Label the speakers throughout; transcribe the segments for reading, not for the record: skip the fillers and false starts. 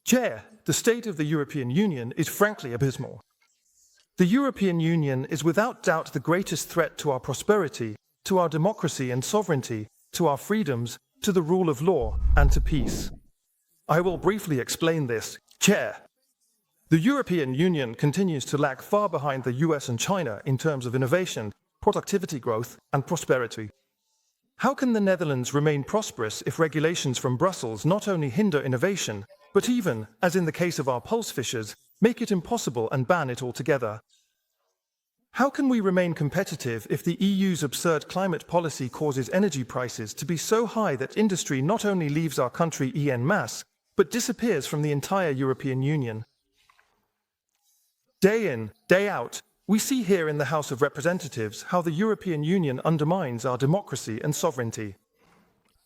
Speaker 1: Chair, the state of the European Union is frankly abysmal. The European Union is without doubt the greatest threat to our prosperity, to our democracy and sovereignty, to our freedoms, to the rule of law, and to peace. I will briefly explain this. Chair, the European Union continues to lag far behind the US and China in terms of innovation, productivity growth, and prosperity. How can the Netherlands remain prosperous if regulations from Brussels not only hinder innovation, but even, as in the case of our pulse fishers, make it impossible and ban it altogether? How can we remain competitive if the EU's absurd climate policy causes energy prices to be so high that industry not only leaves our country en masse, but disappears from the entire European Union? Day in, day out, we see here in the House of Representatives how the European Union undermines our democracy and sovereignty.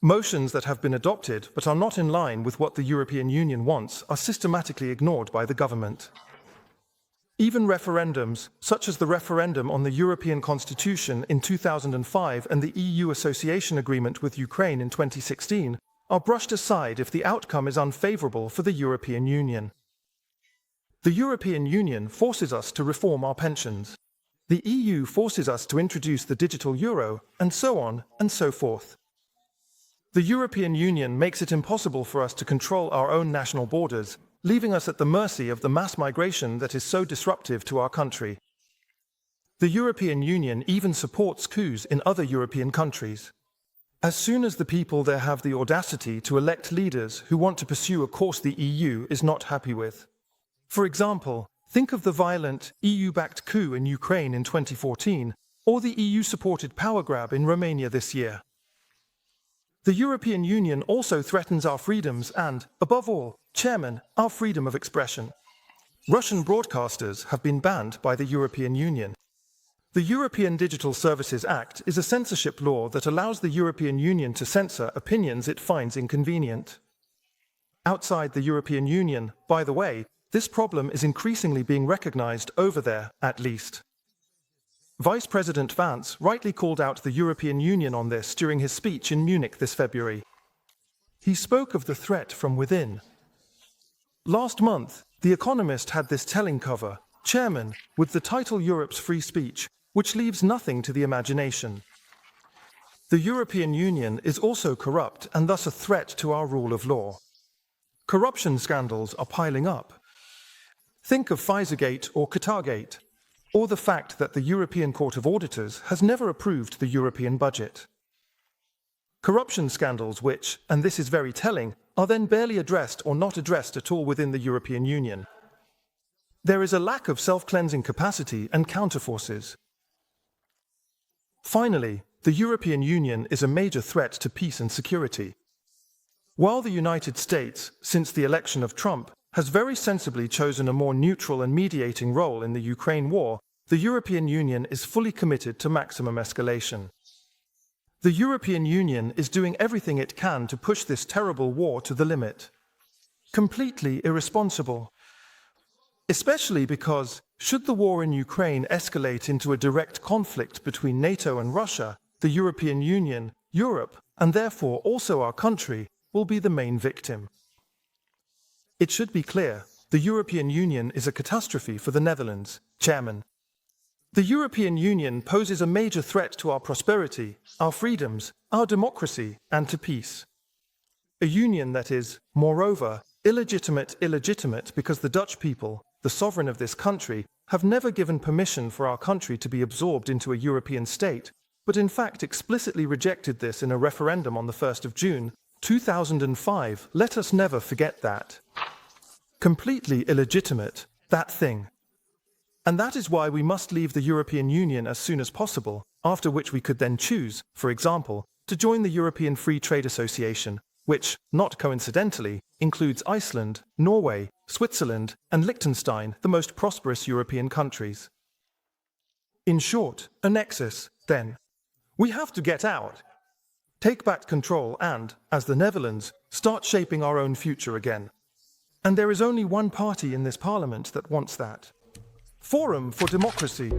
Speaker 1: Motions that have been adopted but are not in line with what the European Union wants are systematically ignored by the government. Even referendums, such as the referendum on the European Constitution in 2005 and the EU Association Agreement with Ukraine in 2016, are brushed aside if the outcome is unfavorable for the European Union. The European Union forces us to reform our pensions. The EU forces us to introduce the digital euro, and so on and so forth. The European Union makes it impossible for us to control our own national borders, leaving us at the mercy of the mass migration that is so disruptive to our country. The European Union even supports coups in other European countries. As soon as the people there have the audacity to elect leaders who want to pursue a course the EU is not happy with. For example, think of the violent EU-backed coup in Ukraine in 2014, or the EU-supported power grab in Romania this year. The European Union also threatens our freedoms and, above all, Chairman, our freedom of expression. Russian broadcasters have been banned by the European Union. The European Digital Services Act is a censorship law that allows the European Union to censor opinions it finds inconvenient. Outside the European Union, by the way, this problem is increasingly being recognized over there, at least. Vice President Vance rightly called out the European Union on this during his speech in Munich this February. He spoke of the threat from within. Last month, The Economist had this telling cover, Chairman, with the title Europe's Free Speech, which leaves nothing to the imagination. The European Union is also corrupt and thus a threat to our rule of law. Corruption scandals are piling up. Think of Pfizergate or Qatargate, or the fact that the European Court of Auditors has never approved the European budget. Corruption scandals which, and this is very telling, are then barely addressed or not addressed at all within the European Union. There is a lack of self-cleansing capacity and counterforces. Finally, the European Union is a major threat to peace and security. While the United States, since the election of Trump, has very sensibly chosen a more neutral and mediating role in the Ukraine war, the European Union is fully committed to maximum escalation. The European Union is doing everything it can to push this terrible war to the limit. Completely irresponsible. Especially because, should the war in Ukraine escalate into a direct conflict between NATO and Russia, the European Union, Europe, and therefore also our country, will be the main victim. It should be clear, the European Union is a catastrophe for the Netherlands, Chairman. The European Union poses a major threat to our prosperity, our freedoms, our democracy, and to peace. A union that is, moreover, illegitimate because the Dutch people, the sovereign of this country, have never given permission for our country to be absorbed into a European state, but in fact explicitly rejected this in a referendum on the 1st of June, 2005. Let us never forget that. Completely illegitimate, that thing. And that is why we must leave the European Union as soon as possible, after which we could then choose, for example, to join the European Free Trade Association, which, not coincidentally, includes Iceland, Norway, Switzerland, and Liechtenstein, the most prosperous European countries. In short, a nexus, then. We have to get out. Take back control and, as the Netherlands, start shaping our own future again. And there is only one party in this parliament that wants that. Forum for Democracy.